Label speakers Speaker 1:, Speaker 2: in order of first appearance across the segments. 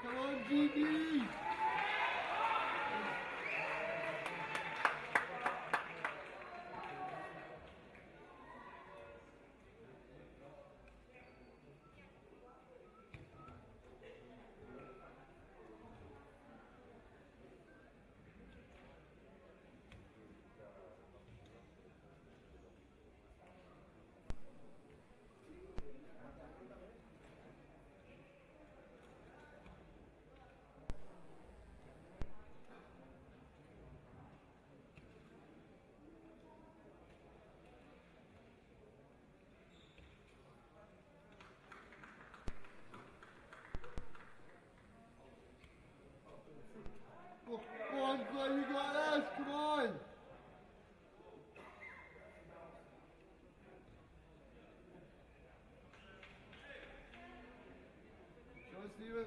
Speaker 1: Come on, GB! Go on, Glenn, you got us, come on! Show us, Steven.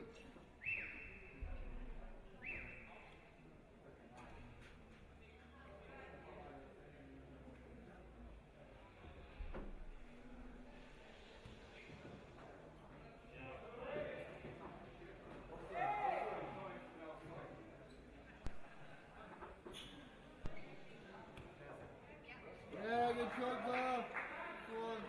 Speaker 1: Yeah, good shot, Zara. Go on.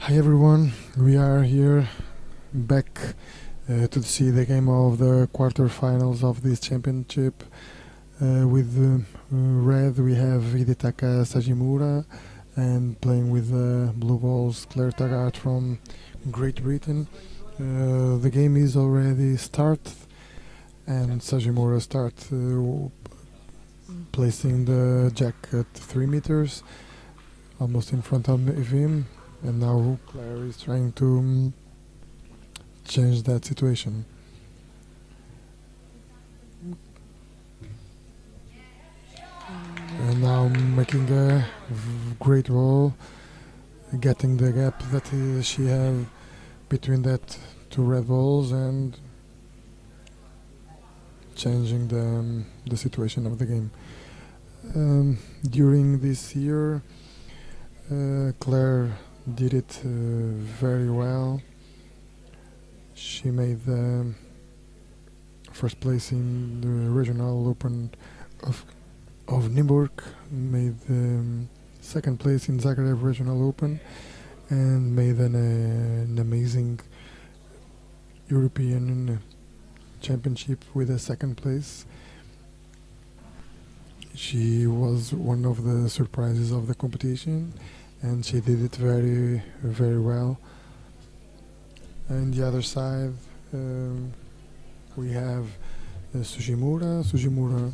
Speaker 2: Hi everyone, we are here back to see the game of the quarterfinals of this championship. With red we have Hidetaka Sugimura, and playing with blue balls Claire Taggart from Great Britain. The game is already started, and Sugimura starts placing the jack at 3 meters, almost in front of him. And now Claire is trying to change that situation. And now making a great roll, getting the gap that she have between that two red balls and changing the situation of the game. During this year, Claire did it very well. She made the first place in the regional open of Nymburk, made the second place in Zagreb regional open, and made an amazing European championship with a second place. She was one of the surprises of the competition, and she did it very, very well. And the other side, we have Sugimura. Sugimura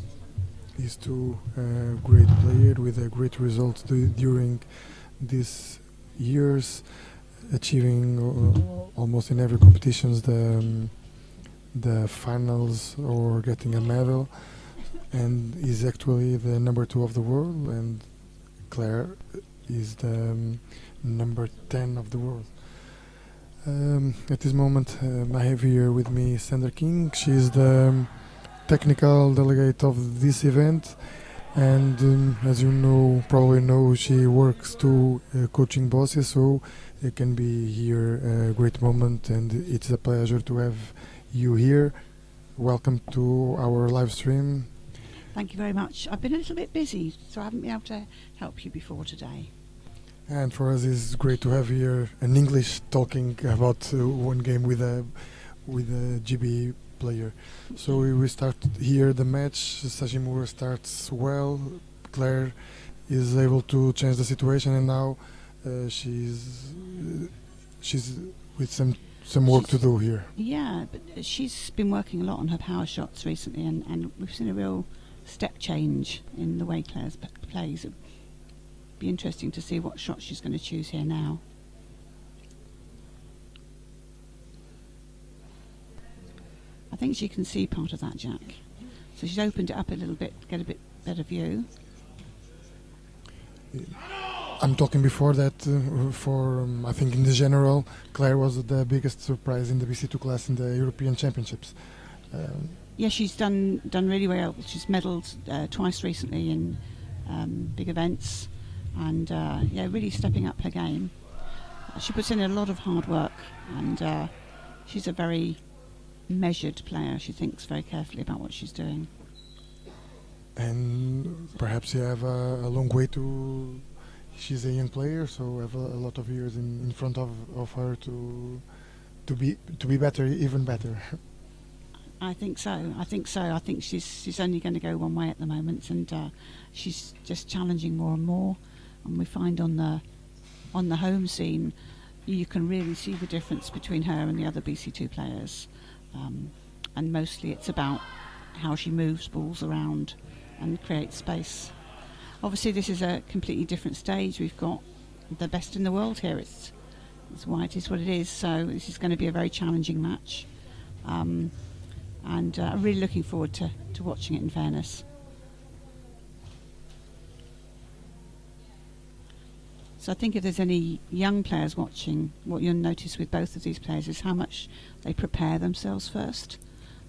Speaker 2: is too a great player with a great result during these years, achieving almost in every competitions the finals or getting a medal, and is actually the number 2 of the world, and Claire is the number 10 of the world. At this moment, I have here with me Sandra King. She is the technical delegate of this event, and as you know, probably know, she works to coaching bosses, so it can be here a great moment, and it's a pleasure to have you here. Welcome to our live stream.
Speaker 3: Thank you very much. I've been a little bit busy, so I haven't been able to help you before today.
Speaker 2: And for us, it's great to have here an English talking about one game with a GB player. So we start here the match. Sugimura starts well. Claire is able to change the situation, and now she's with some work to do here.
Speaker 3: Yeah, but she's been working a lot on her power shots recently, and we've seen a real step change in the way Claire plays. It'd be interesting to see what shot she's going to choose here now. I think she can see part of that jack, so she's opened it up a little bit, get a bit better view.
Speaker 2: I'm talking before that I think in the general, Claire was the biggest surprise in the BC2 class in the European Championships.
Speaker 3: Yeah, she's done really well. She's medalled twice recently in big events, and really stepping up her game. She puts in a lot of hard work, and she's a very measured player. She thinks very carefully about what she's doing.
Speaker 2: And perhaps you have a long way to. She's a young player, so have a lot of years in front of her to be better, even better.
Speaker 3: I think so. I think she's only going to go one way at the moment, and she's just challenging more and more. And we find on the home scene, you can really see the difference between her and the other BC2 players. And mostly it's about how she moves balls around and creates space. Obviously, this is a completely different stage. We've got the best in the world here. It's why it is what it is. So this is going to be a very challenging match. And I'm really looking forward to watching it, in fairness. So I think if there's any young players watching, what you'll notice with both of these players is how much they prepare themselves first.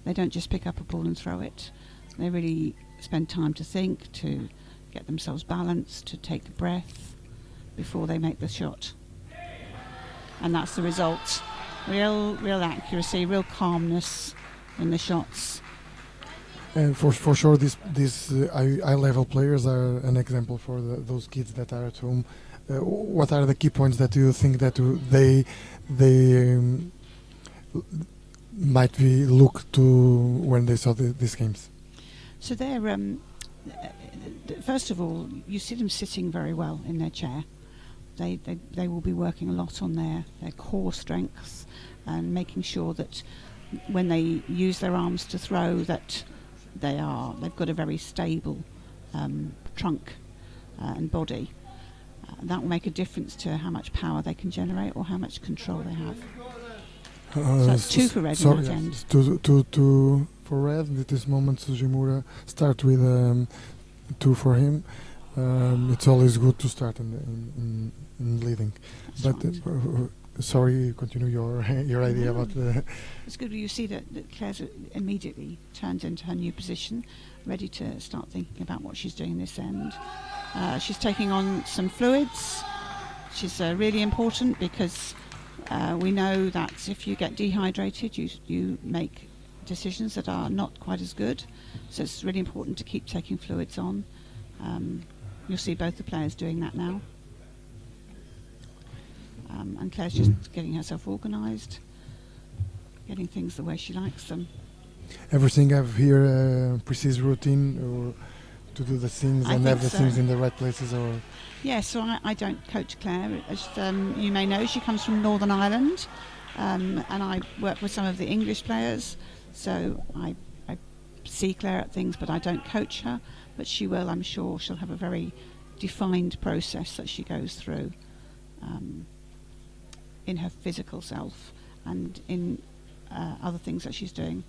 Speaker 3: They don't just pick up a ball and throw it. They really spend time to think, to get themselves balanced, to take a breath before they make the shot. And that's the result. Real accuracy, real calmness in the shots.
Speaker 2: And for sure, these high-level players are an example for those kids that are at home. What are the key points that you think that they might be look to when they saw these games?
Speaker 3: So they're first of all, you see them sitting very well in their chair. They will be working a lot on their core strengths and making sure that when they use their arms to throw, that they've got a very stable trunk and body. That will make a difference to how much power they can generate or how much control they have. So that's 2 for red in that end.
Speaker 2: Two for red. At this moment, Sugimura start with 2 for him. It's always good to start in leading. That's but sorry, continue your idea about the.
Speaker 3: It's good. You see that Claire's immediately turns into her new position, ready to start thinking about what she's doing this end. She's taking on some fluids, which is really important because we know that if you get dehydrated, you make decisions that are not quite as good. So it's really important to keep taking fluids on. You'll see both the players doing that now. And Claire's just getting herself organised, getting things the way she likes them.
Speaker 2: Everything have here a precise routine or to do the things
Speaker 3: I
Speaker 2: and
Speaker 3: think
Speaker 2: have the
Speaker 3: so.
Speaker 2: things in the right places, or
Speaker 3: Yeah, so I don't coach Claire. As you may know, she comes from Northern Ireland, and I work with some of the English players, so I see Claire at things, but I don't coach her. But she will, I'm sure, she'll have a very defined process that she goes through in her physical self and in other things that she's doing,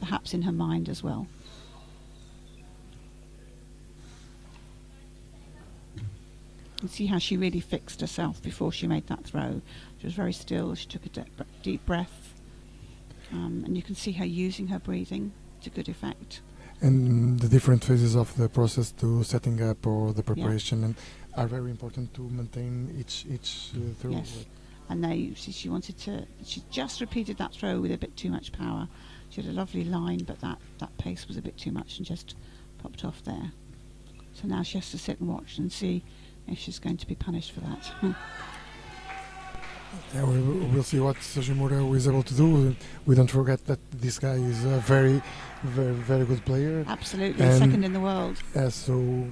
Speaker 3: perhaps in her mind as well. You see how she really fixed herself before she made that throw. She was very still. She took a deep breath, and you can see her using her breathing to good effect.
Speaker 2: and the different phases of the process to setting up or the preparation and are very important to maintain each throw.
Speaker 3: Yes, and she wanted to. She just repeated that throw with a bit too much power. She had a lovely line, but that pace was a bit too much and just popped off there. So now she has to sit and watch and see if she's going to be punished for that.
Speaker 2: Yeah, we'll see what Sugimura is able to do. We don't forget that this guy is a very, very, very good player.
Speaker 3: Absolutely,
Speaker 2: And
Speaker 3: second in the world.
Speaker 2: So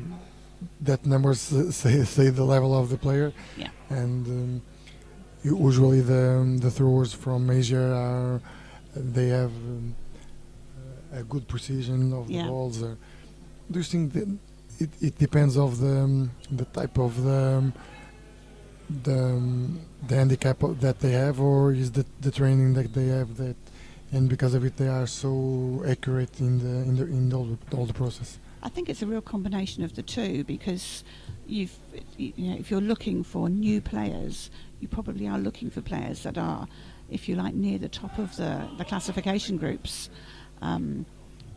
Speaker 2: that numbers say the level of the player.
Speaker 3: Yeah.
Speaker 2: And usually the throwers from Asia they have a good precision of the balls. Do you think that it depends of the type of the handicap that they have, or is the training that they have that, and because of it they are so accurate in all the process?
Speaker 3: I think it's a real combination of the two, because if you're looking for new players, you probably are looking for players that are, if you like, near the top of the classification groups,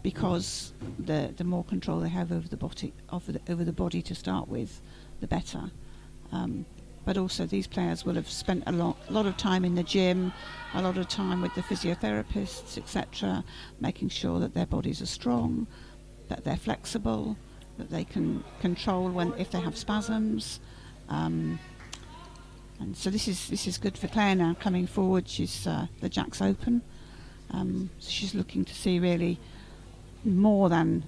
Speaker 3: because the more control they have over the body to start with, the better. But also these players will have spent a lot of time in the gym, a lot of time with the physiotherapists, etc., making sure that their bodies are strong, that they're flexible, that they can control if they have spasms. And so this is good for Claire now coming forward. She's the jack's open, so she's looking to see really more than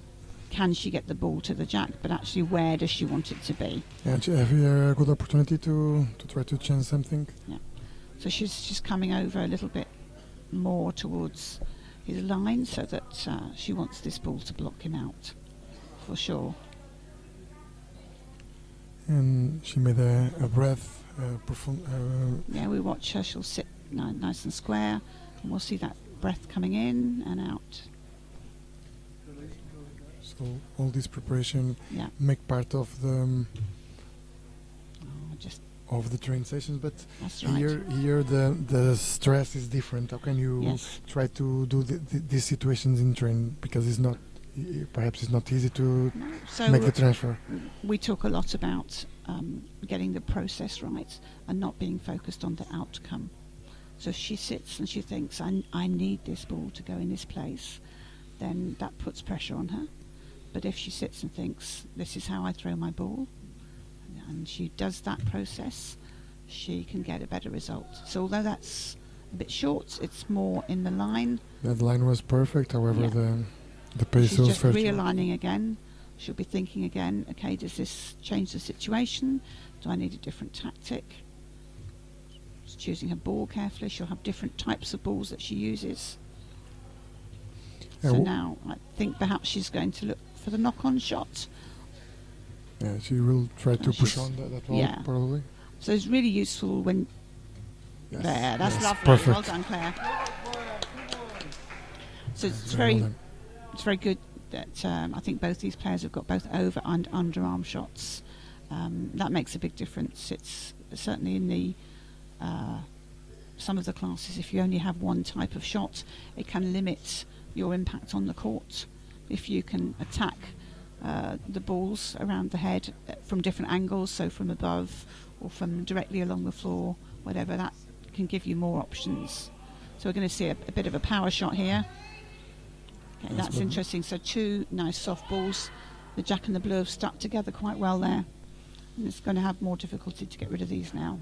Speaker 3: can she get the ball to the jack, but actually where does she want it to be.
Speaker 2: And have you a good opportunity to try to change something?
Speaker 3: Yeah. So she's coming over a little bit more towards his line, so that she wants this ball to block him out, for sure.
Speaker 2: And she made a breath.
Speaker 3: Yeah, we watch her. She'll sit nice and square, and we'll see that breath coming in and out.
Speaker 2: So all this preparation make part of the of the train sessions, but here the stress is different. How can you try to do these situations in train, because it's not easy to make the transfer?
Speaker 3: We talk a lot about getting the process right and not being focused on the outcome. So if she sits and she thinks, I need this ball to go in this place, then that puts pressure on her. But if she sits and thinks, this is how I throw my ball, and she does that process, she can get a better result. So although that's a bit short, it's more in the line.
Speaker 2: That line was perfect, however the pace was
Speaker 3: just realigning again. She'll be thinking again, okay, does this change the situation? Do I need a different tactic? She's choosing her ball carefully. She'll have different types of balls that she uses. So now I think perhaps she's going to look for the knock-on shot.
Speaker 2: Yeah, she will try to push on that ball, probably.
Speaker 3: So it's really useful when... that's lovely.
Speaker 2: Perfect.
Speaker 3: Well done, Claire. So it's very good that I think both these players have got both over and underarm shots. That makes a big difference. It's certainly in the some of the classes, if you only have one type of shot, it can limit your impact on the court. If you can attack the balls around the head from different angles, so from above or from directly along the floor, whatever. That can give you more options. So we're going to see a bit of a power shot here. Okay, that's interesting. So 2 nice soft balls. The jack and the blue have stuck together quite well there. And it's going to have more difficulty to get rid of these now.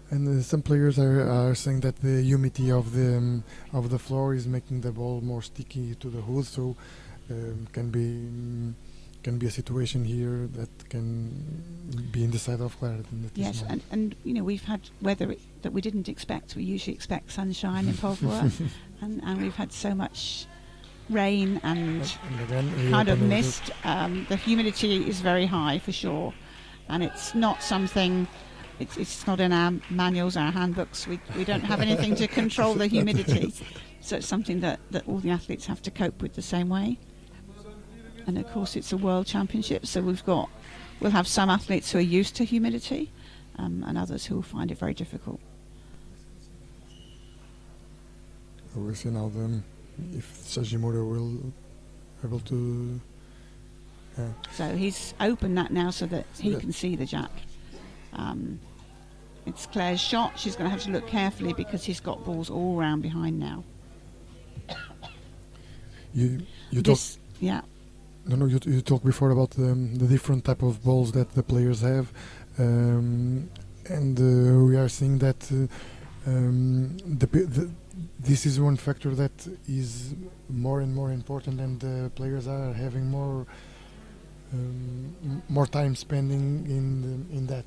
Speaker 2: And some players are saying that the humidity of the floor is making the ball more sticky to the hood, so can be a situation here that can be in the side of Claire.
Speaker 3: Yes, and you know, we've had weather that we didn't expect. We usually expect sunshine in Polvoa, and we've had so much rain and
Speaker 2: again,
Speaker 3: kind of mist. The humidity is very high for sure, and it's not something. It's not in our manuals, our handbooks. We don't have anything to control the humidity, so it's something that all the athletes have to cope with the same way. And of course, it's a world championship, so we'll have some athletes who are used to humidity, and others who will find it very difficult.
Speaker 2: We'll see now if Sugimura will able to.
Speaker 3: So he's opened that now so that he can see the jack. It's Claire's shot. She's going to have to look carefully because he's got balls all round behind now.
Speaker 2: You talk.
Speaker 3: Yeah.
Speaker 2: No. You talked before about the different type of balls that the players have, and we are seeing that this is one factor that is more and more important, and the players are having more time spending in that.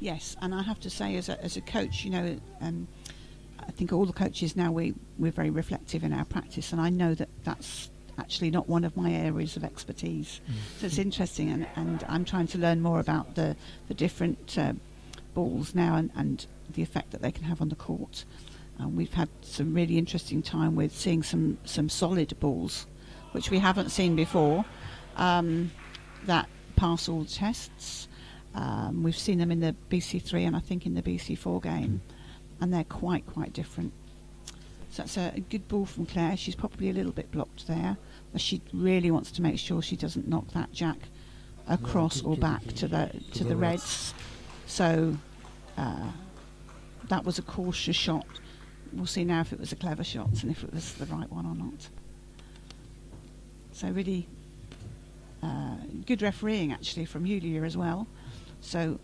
Speaker 3: Yes, and I have to say, as a coach, you know, I think all the coaches now we're very reflective in our practice, and I know that that's actually not one of my areas of expertise. So it's interesting, and I'm trying to learn more about the different balls now and the effect that they can have on the court. We've had some really interesting time with seeing some solid balls, which we haven't seen before. That pass all tests. We've seen them in the BC3 and I think in the BC4 game, and they're quite different. So that's a good ball from Claire. She's probably a little bit blocked there, but she really wants to make sure she doesn't knock that jack across or back to the reds. So that was a cautious shot. We'll see now if it was a clever shot and if it was the right one or not. So really good refereeing actually from Julia as well. So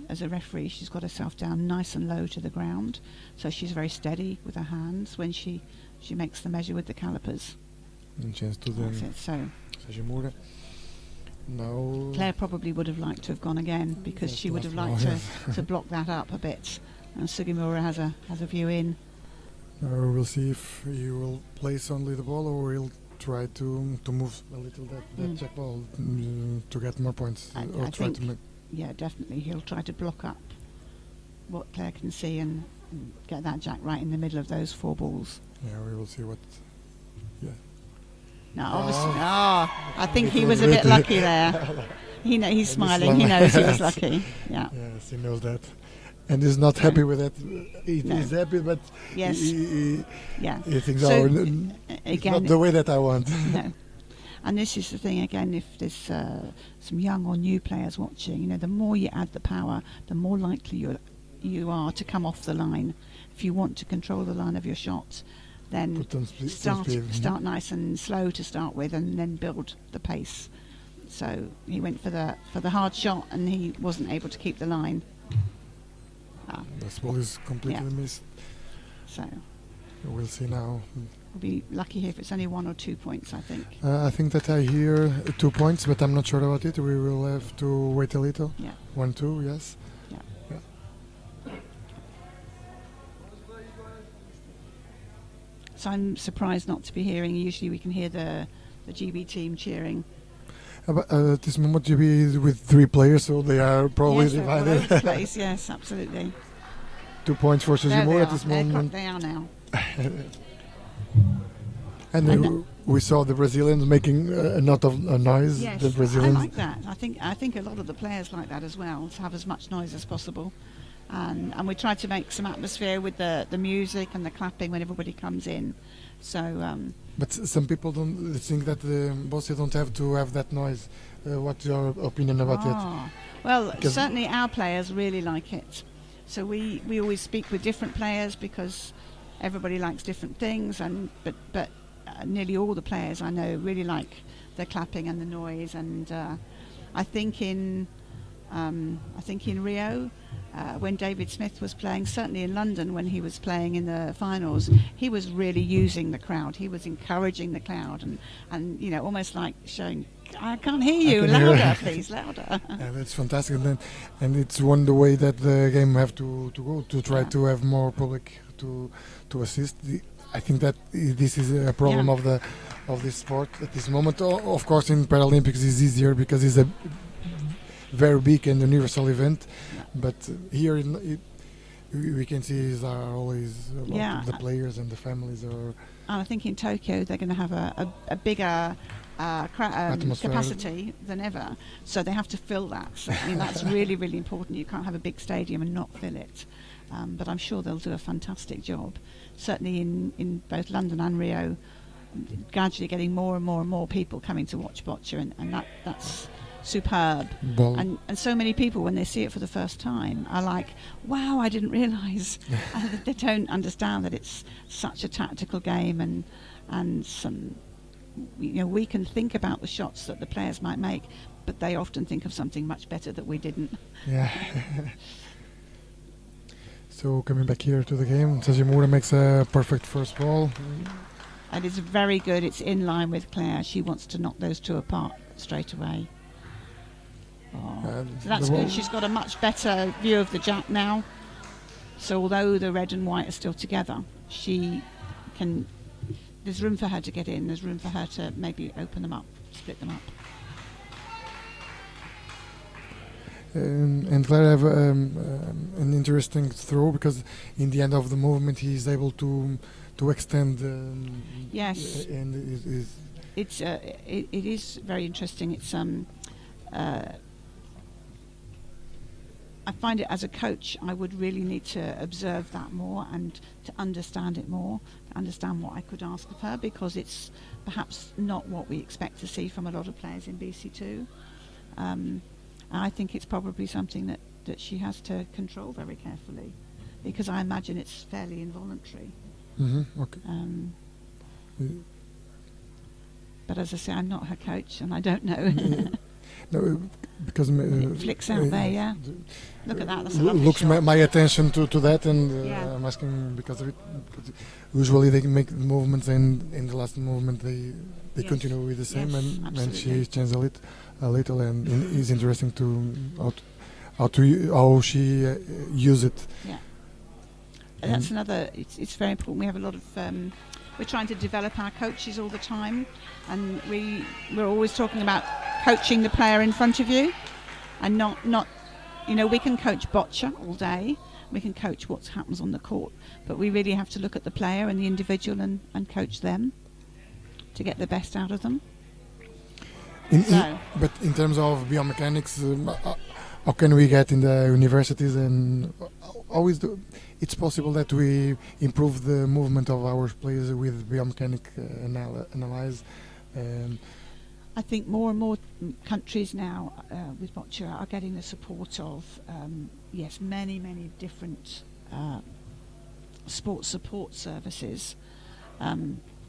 Speaker 3: as a referee, she's got herself down nice and low to the ground, so she's very steady with her hands when she makes the measure with the calipers.
Speaker 2: And chance to them.
Speaker 3: So
Speaker 2: Sugimura. Now
Speaker 3: Claire probably would have liked to have gone again because she would have liked to block that up a bit. And Sugimura has a view in.
Speaker 2: We'll see if he will place only the ball or he'll try to move a little that check ball to get more points.
Speaker 3: I think, yeah, definitely. He'll try to block up what Claire can see and get that jack right in the middle of those 4 balls.
Speaker 2: Yeah, we will see what. Yeah.
Speaker 3: No, obviously. I think he was a bit lucky there. He's smiling. He knows he was lucky. Yeah.
Speaker 2: Yes, he knows that. And he's not happy with that. He's happy, but
Speaker 3: yes,
Speaker 2: he thinks,
Speaker 3: so
Speaker 2: again, it's not the way that I want.
Speaker 3: No. And this is the thing again. If there's some young or new players watching, the more you add the power, the more likely you are to come off the line. If you want to control the line of your shot, then start nice and slow to start with, and then build the pace. So he went for the hard shot, and he wasn't able to keep the line.
Speaker 2: This ball is completely missed.
Speaker 3: So
Speaker 2: we'll see now.
Speaker 3: We'll be lucky here if it's only 1 or 2 points, I think.
Speaker 2: I think that I hear 2 points, but I'm not sure about it. We will have to wait a little.
Speaker 3: Yeah.
Speaker 2: 1-2, yes.
Speaker 3: Yeah. So I'm surprised not to be hearing. Usually we can hear the GB team cheering.
Speaker 2: But at this moment, GB is with 3 players, so they are probably divided.
Speaker 3: All over the place. Yes, absolutely.
Speaker 2: 2 points for Sugimura at this moment.
Speaker 3: They are now.
Speaker 2: And we saw the Brazilians making a lot of noise.
Speaker 3: Yes,
Speaker 2: the Brazilians.
Speaker 3: I like that. I think a lot of the players like that as well, to have as much noise as possible. and we try to make some atmosphere with the music and the clapping when everybody comes in. So.
Speaker 2: But some people don't think that the bosses don't have to have that noise. What's your opinion about it?
Speaker 3: Well, certainly our players really like it. So we always speak with different players because everybody likes different things, but nearly all the players I know really like the clapping and the noise. And I think in Rio, when David Smith was playing, certainly in London when he was playing in the finals, he was really using the crowd. He was encouraging the crowd and you know, almost like showing, I can't hear you, louder, please, louder.
Speaker 2: Yeah, that's fantastic. And it's one the way that the game have to go to try to have more public to assist. I think that this is a problem of this sport at this moment. Of course, in Paralympics it's easier because it's a very big and universal event, but here we can see is always about the players and the families. And
Speaker 3: I think in Tokyo they're going to have a bigger capacity than ever, so they have to fill that. So, I mean, that's really, really important. You can't have a big stadium and not fill it. But I'm sure they'll do a fantastic job. Certainly in both London and Rio, gradually getting more and more and more people coming to watch boccia, and that's superb. And so many people, when they see it for the first time, are like, wow, I didn't realise. They don't understand that it's such a tactical game, and some, you know, we can think about the shots that the players might make, but they often think of something much better that we didn't.
Speaker 2: Yeah. So coming back here to the game, Sugimura makes a perfect first ball.
Speaker 3: And it's very good. It's in line with Claire. She wants to knock those two apart straight away. So that's good. She's got a much better view of the jack now. So although the red and white are still together, she can. There's room for her to get in. There's room for her to maybe open them up, split them up.
Speaker 2: And Claire have an interesting throw because in the end of the movement he is able to extend.
Speaker 3: Yes.
Speaker 2: And
Speaker 3: it is very interesting. It's I find it as a coach, I would really need to observe that more and to understand it more, to understand what I could ask of her, because it's perhaps not what we expect to see from a lot of players in BC2. I think it's probably something that she has to control very carefully, because I imagine it's fairly involuntary.
Speaker 2: Mm-hmm. Okay.
Speaker 3: But as I say, I'm not her coach and I don't know.
Speaker 2: No, because
Speaker 3: it flicks out there, yeah. Look at that. That's a lovely
Speaker 2: looks
Speaker 3: shot.
Speaker 2: my attention to that, and I'm asking because of it. Usually they make movements, and in the last movement they continue with the same, and she changed a little, and it's interesting to how she use it.
Speaker 3: Yeah, and that's another. It's very important. We have a lot of. We're trying to develop our coaches all the time, and we're always talking about coaching the player in front of you, and not you know, we can coach boccia all day, we can coach what happens on the court, but we really have to look at the player and the individual and coach them to get the best out of them.
Speaker 2: But in terms of biomechanics, how can we get in the universities, and how is it's possible that we improve the movement of our players with biomechanic analyze?
Speaker 3: I think more and more countries now with boccia are getting the support of many different sports support services.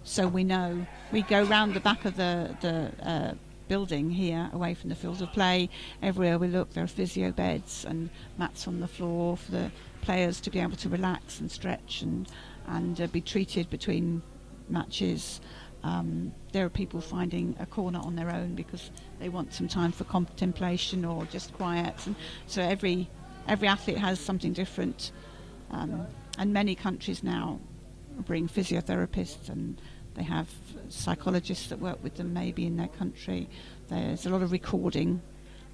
Speaker 3: So we know we go round the back of the building here, away from the field of play. Everywhere we look, there are physio beds and mats on the floor for the players to be able to relax and stretch and be treated between matches. There are people finding a corner on their own because they want some time for contemplation or just quiet. And so every athlete has something different. And many countries now bring physiotherapists, and they have psychologists that work with them maybe in their country. There's a lot of recording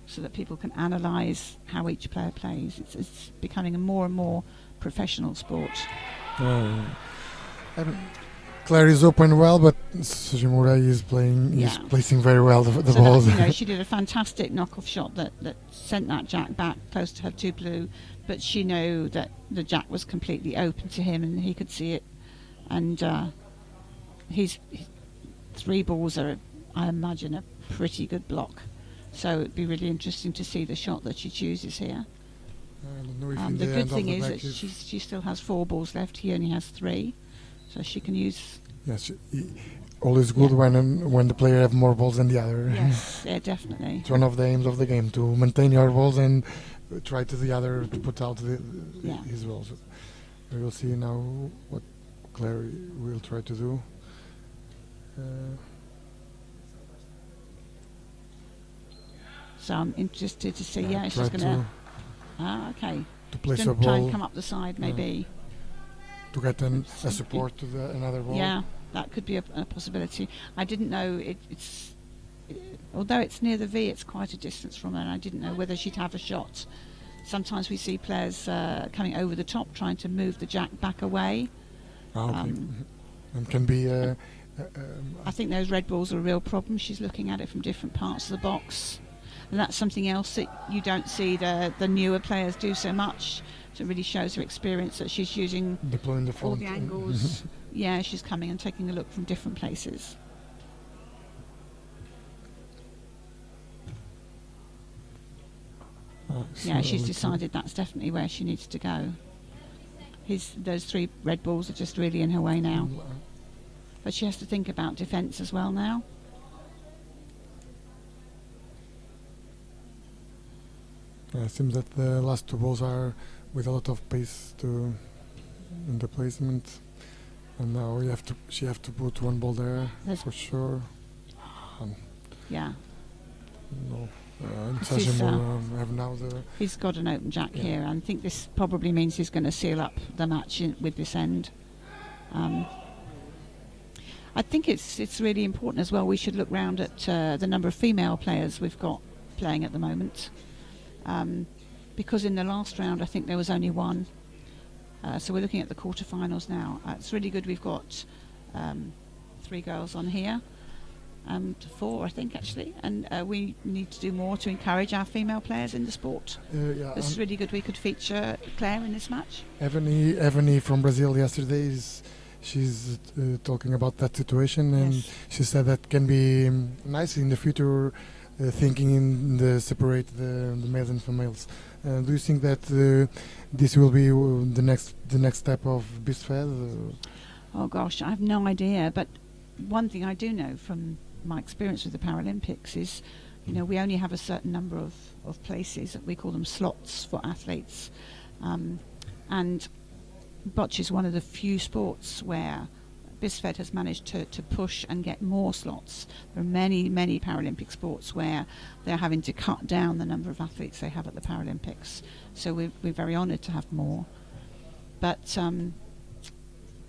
Speaker 3: so that people can analyse how each player plays. It's becoming a more and more professional sport.
Speaker 2: Claire is open well, but Sugimura is placing very well the
Speaker 3: so
Speaker 2: balls.
Speaker 3: that, she did a fantastic knockoff shot that sent that jack back close to her two blue, but she knew that the jack was completely open to him and he could see it. And his three balls are, I imagine, a pretty good block. So it'd be really interesting to see the shot that she chooses here.
Speaker 2: I don't know if
Speaker 3: The good thing is that she still has four balls left. He only has three, so she can use.
Speaker 2: Yes, always good when the player have more balls than the other.
Speaker 3: Yes, yeah, definitely.
Speaker 2: It's one of the aims of the game, to maintain your balls and try to the other to put out his balls. We will see now what Claire will try to do.
Speaker 3: So I'm interested to see. Yeah, she's going to. Okay.
Speaker 2: To place
Speaker 3: a
Speaker 2: ball.
Speaker 3: Try and come up the side, maybe.
Speaker 2: To get a support to another ball.
Speaker 3: Yeah, that could be a possibility. I didn't know although it's near the V, it's quite a distance from her, and I didn't know whether she'd have a shot. Sometimes we see players coming over the top, trying to move the jack back away.
Speaker 2: Okay. And can be.
Speaker 3: I think those red balls are a real problem. She's looking at it from different parts of the box, and that's something else that you don't see the newer players do so much. So it really shows her experience that she's using
Speaker 2: deploying the
Speaker 3: all the angles. Yeah, she's coming and taking a look from different places. Yeah, she's decided that's definitely where she needs to go. Those three red balls are just really in her way now. But she has to think about defence as well now.
Speaker 2: It seems that the last two balls are with a lot of pace in the placement, and now she have to put one ball there for sure.
Speaker 3: Yeah.
Speaker 2: No. Have now
Speaker 3: he's got an open jack here, and I think this probably means he's going to seal up the match with this end. I think it's really important as well. We should look round at the number of female players we've got playing at the moment, because in the last round I think there was only one. So we're looking at the quarterfinals now. It's really good. We've got 3 girls on here. 4, I think, actually, and we need to do more to encourage our female players in the sport. It's really good we could feature Claire in this match.
Speaker 2: Evany from Brazil yesterday, she's talking about that situation, and she said that can be nice in the future, thinking in separate the males and females. Do you think that this will be the next step of BC2?
Speaker 3: Oh gosh, I have no idea, but one thing I do know from my experience with the Paralympics is, we only have a certain number of places, we call them slots for athletes, and bocce is one of the few sports where BC2 has managed to push and get more slots. There are many Paralympic sports where they're having to cut down the number of athletes they have at the Paralympics, so we're very honoured to have more. But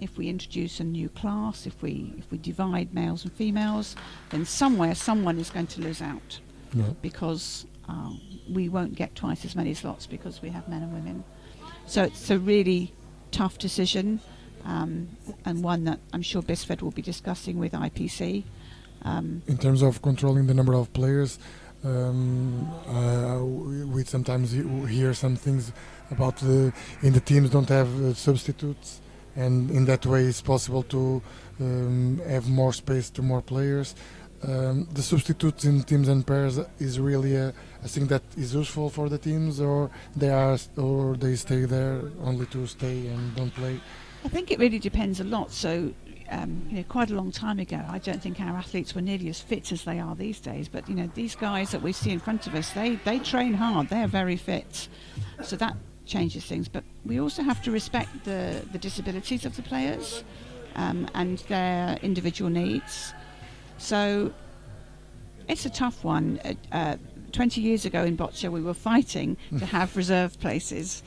Speaker 3: if we introduce a new class, if we divide males and females, then somewhere someone is going to lose out, because we won't get twice as many slots because we have men and women. So it's a really tough decision, and one that I'm sure BC2 will be discussing with IPC.
Speaker 2: In terms of controlling the number of players, we sometimes hear some things about in the teams don't have substitutes, and in that way it's possible to have more space to more players. The substitutes in teams and pairs is really a thing that is useful for the teams, or they stay there only to stay and don't play.
Speaker 3: I think it really depends a lot. So quite a long time ago, I don't think our athletes were nearly as fit as they are these days, but these guys that we see in front of us, they train hard, they're very fit, so that changes things. But we also have to respect the disabilities of the players, and their individual needs. So it's a tough one. 20 years ago in bocce we were fighting to have reserve places,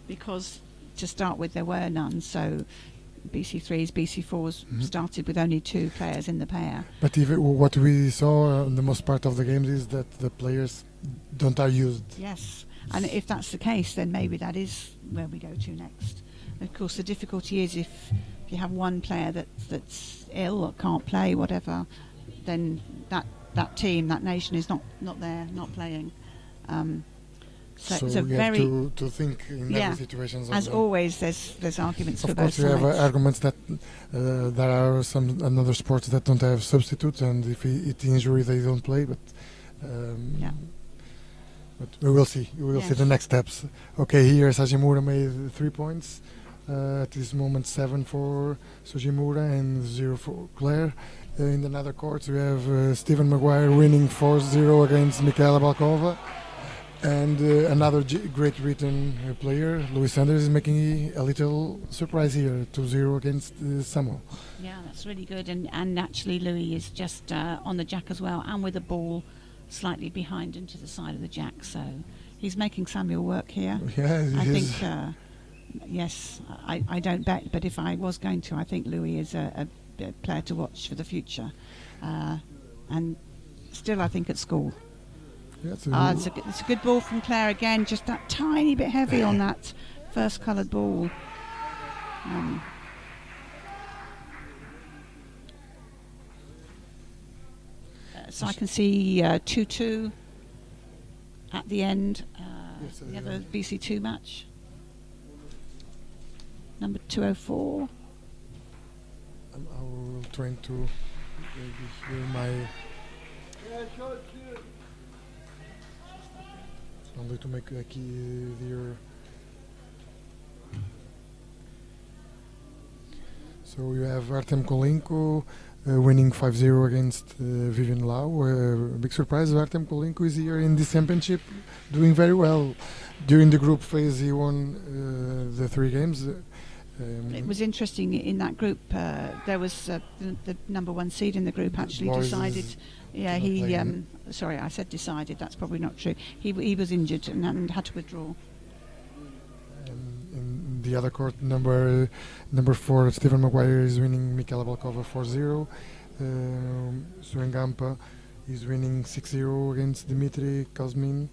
Speaker 3: because to start with there were none, so BC3s, BC4s started with only 2 players in the pair.
Speaker 2: But even what we saw the most part of the games is that the players are used.
Speaker 3: Yes, and if that's the case, then maybe that is where we go to next. Of course, the difficulty is if you have one player that's ill or can't play, whatever, then that team, that nation is not there, not playing. So it's a
Speaker 2: you
Speaker 3: very
Speaker 2: have to think in every situations.
Speaker 3: As always, there's arguments for
Speaker 2: of
Speaker 3: both
Speaker 2: course, you
Speaker 3: sides.
Speaker 2: have arguments that there are some another sports that don't have substitutes, and if it's injury, they don't play. But but we will see. We will see the next steps. Okay, here Sugimura made 3 points. At this moment, 7 for Sugimura and 0 for Claire. In another court, we have Stephen Maguire winning 4-0 against Michaela Balkova. And another great written player, Louis Sanders, is making a little surprise here, 2-0 against Samuel.
Speaker 3: Yeah, that's really good. And actually, Louis is just on the jack as well, and with the ball slightly behind and to the side of the jack. So he's making Samuel work here.
Speaker 2: Yeah,
Speaker 3: I think, yes, I don't bet, but if I was going to, I think Louis is a player to watch for the future. And still, I think at school.
Speaker 2: Yeah,
Speaker 3: it's a good ball from Claire again, just that tiny bit heavy on that first coloured ball. So I can see 2-2 at the end. The other BC2 match. Number 204.
Speaker 2: I will try to hear my... Only to make a key there. So you have Artem Kolenko winning 5-0 against Vivian Lau. Big surprise, Artem Kolenko is here in this championship doing very well. During the group phase he won the 3 games.
Speaker 3: It was interesting in that group. There was the number 1 seed in the group actually decided. Yeah, he. Sorry, I said decided. That's probably not true. He was injured and had to withdraw.
Speaker 2: In the other court, number 4, Stephen Maguire is winning Michaela Balkova 4-0. Suengampa is winning 6-0 against Dmitry Kuzmin,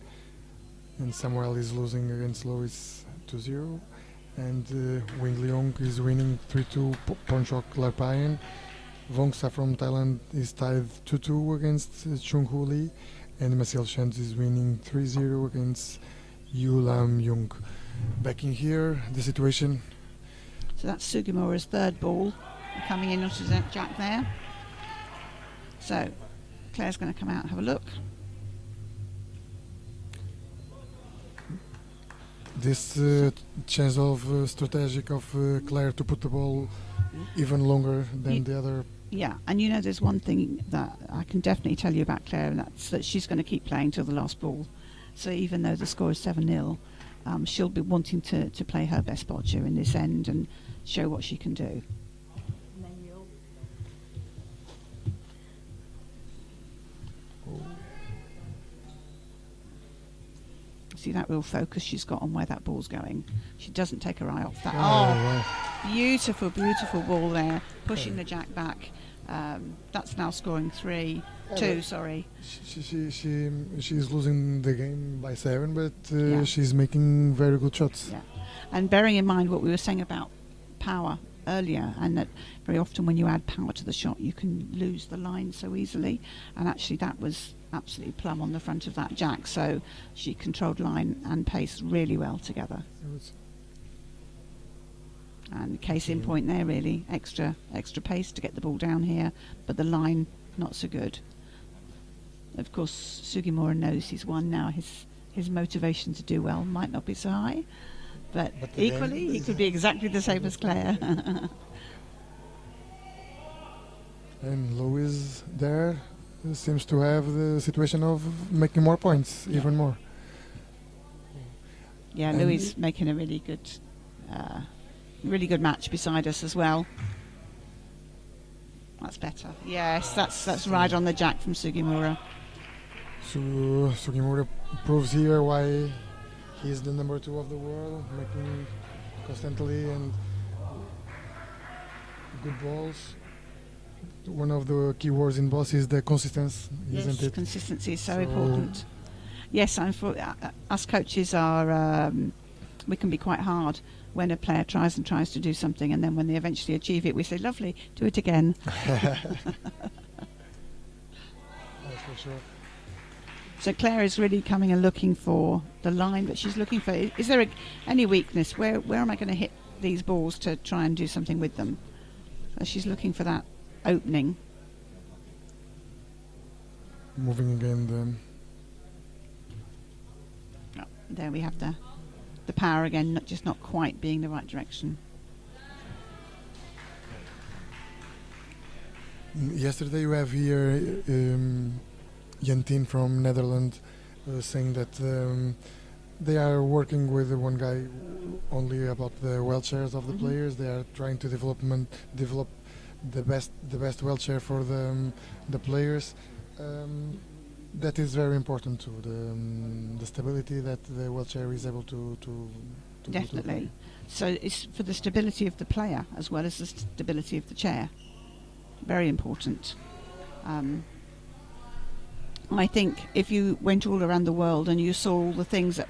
Speaker 2: and Samuel is losing against Lois 2-0. And Wing Leong is winning 3-2 Ponchok Larpayan. Vongsa from Thailand is tied 2-2 against Chung Hu Lee, and Marcel Chant is winning 3-0 against Yu Lam Jung. Back in here, the situation.
Speaker 3: So that's Sugimura's 3rd ball coming in onto that jack there. So Claire's going to come out and have a look.
Speaker 2: This chance of strategic of Claire to put the ball even longer than the other.
Speaker 3: Yeah, and there's one thing that I can definitely tell you about Claire, and that's that she's going to keep playing till the last ball. So even though the score is 7-0, she'll be wanting to play her best boccia in this end and show what she can do. See that real focus she's got on where that ball's going. She doesn't take her eye off that. Oh, beautiful, beautiful ball there, pushing the jack back. That's now scoring 2. Sorry.
Speaker 2: She's losing the game by 7, but she's making very good shots.
Speaker 3: Yeah, and bearing in mind what we were saying about power earlier, and that very often when you add power to the shot, you can lose the line so easily. And actually, that was absolutely plumb on the front of that jack. So she controlled line and pace really well together. And case in point there, really extra pace to get the ball down here, but the line not so good. Of course, Sugimura knows he's won now. His motivation to do well might not be so high, but equally he could be exactly the same as Claire.
Speaker 2: And Louis there seems to have the situation of making more points, even more.
Speaker 3: Yeah, Louis making a really good match beside us as well. That's better. Yes, that's right on the jack from Sugimura.
Speaker 2: So Sugimura proves here why he's the number 2 of the world, making constantly and good balls. One of the key words in boss is the consistency, isn't it?
Speaker 3: Consistency is so important. Yes, and for us coaches are we can be quite hard when a player tries to do something, and then when they eventually achieve it, we say, lovely, do it again.
Speaker 2: That's for sure.
Speaker 3: So Claire is really coming and looking for the line, but she's looking for, is there any weakness? Where am I going to hit these balls to try and do something with them? So she's looking for that opening.
Speaker 2: Moving again.
Speaker 3: Oh, there we have the power again, not quite being the right direction.
Speaker 2: Yesterday you have here Jantien from Netherlands saying that they are working with one guy only about the wheelchairs of the players. They are trying to develop the best wheelchair for the players. That is very important too. The stability that the wheelchair is able to
Speaker 3: definitely. So it's for the stability of the player as well as the stability of the chair. Very important. I think if you went all around the world and you saw all the things that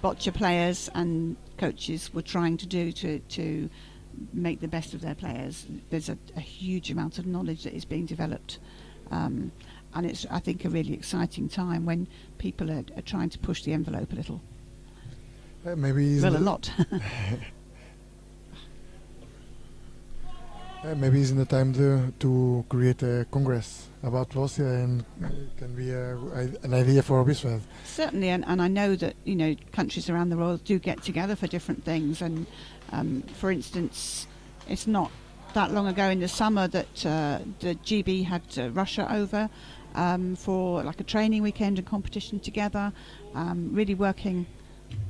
Speaker 3: boccia players and coaches were trying to do to make the best of their players, there's a huge amount of knowledge that is being developed. And it's, I think, a really exciting time when people are trying to push the envelope a little.
Speaker 2: Maybe
Speaker 3: a lot.
Speaker 2: Maybe it's in the time to create a congress about boccia, and it can be an idea for Biswed.
Speaker 3: Certainly, and I know that countries around the world do get together for different things. And for instance, it's not that long ago in the summer that the GB had Russia over for like a training weekend and competition together, really working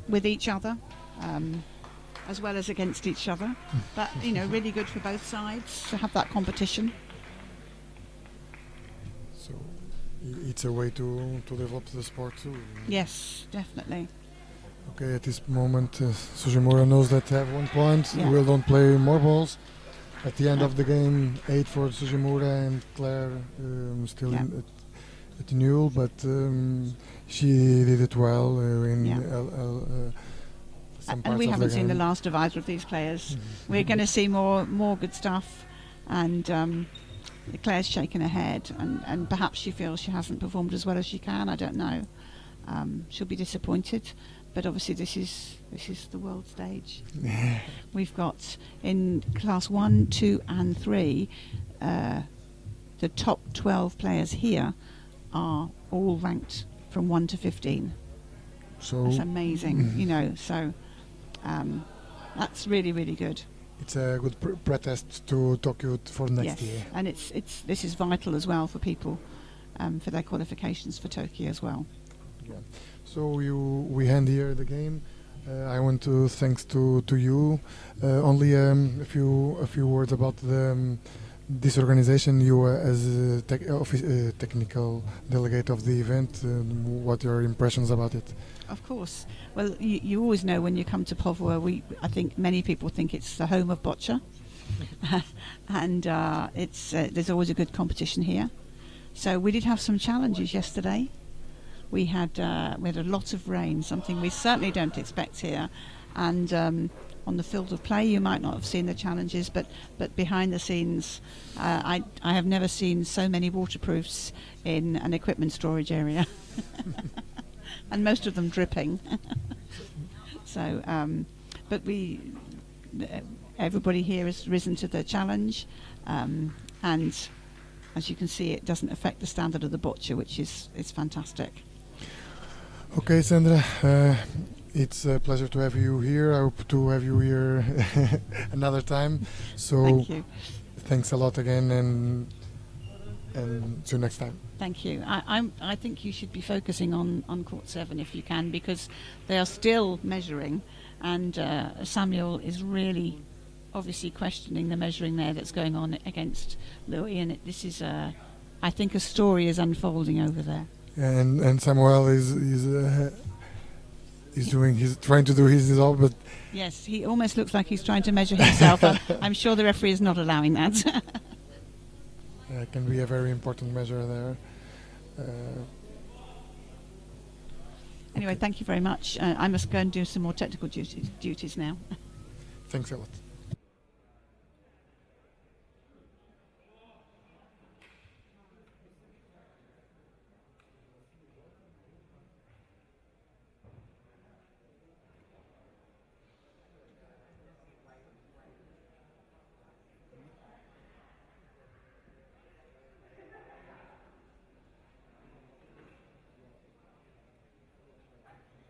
Speaker 3: with each other as well as against each other. But really good for both sides to have that competition.
Speaker 2: So it's a way to develop the sport too.
Speaker 3: Yes, definitely.
Speaker 2: Okay, at this moment Sugimura knows that they have 1 point.
Speaker 3: Yeah.
Speaker 2: Will don't play more balls. At the end of the game, 8 for Sugimura and Claire still at nul, but she did it well in some parts
Speaker 3: and we
Speaker 2: of
Speaker 3: haven't
Speaker 2: the
Speaker 3: seen the
Speaker 2: game.
Speaker 3: last of either of these players. We're going to see more good stuff, and Claire's shaking her head, and perhaps she feels she hasn't performed as well as she can. I don't know. She'll be disappointed, but obviously this is the world stage. We've got in class 1, 2 and 3 the top 12 players here are all ranked from 1 to 15.
Speaker 2: So
Speaker 3: that's amazing. So that's really, really good.
Speaker 2: it's a good pretest to Tokyo for next year.
Speaker 3: And this is vital as well for people for their qualifications for Tokyo as well.
Speaker 2: Yeah. So we end here the game. I want to thanks to you. Only a few words about this organization. You as a technical delegate of the event. What are your impressions about it?
Speaker 3: Of course. Well, you always know when you come to Povua. I think many people think it's the home of boccia, and there's always a good competition here. So we did have some challenges yesterday. We had a lot of rain, something we certainly don't expect here, and on the field of play you might not have seen the challenges, but behind the scenes I have never seen so many waterproofs in an equipment storage area, and most of them dripping. So, but everybody here has risen to the challenge, and as you can see, it doesn't affect the standard of the boccia, which is fantastic.
Speaker 2: Okay, Sandra, it's a pleasure to have you here. I hope to have you here another time. So
Speaker 3: thank you.
Speaker 2: Thanks a lot again, and see you next time.
Speaker 3: Thank you. I think you should be focusing on court 7 if you can, because they are still measuring, and Samuel is really obviously questioning the measuring there that's going on against Louis, and this is I think a story is unfolding over there.
Speaker 2: And Samuel is trying to do his job, but
Speaker 3: yes, he almost looks like he's trying to measure himself. I'm sure the referee is not allowing that.
Speaker 2: Can be a very important measure there.
Speaker 3: Anyway,
Speaker 2: okay.
Speaker 3: Thank you very much. I must go and do some more technical duties now.
Speaker 2: Thanks a lot.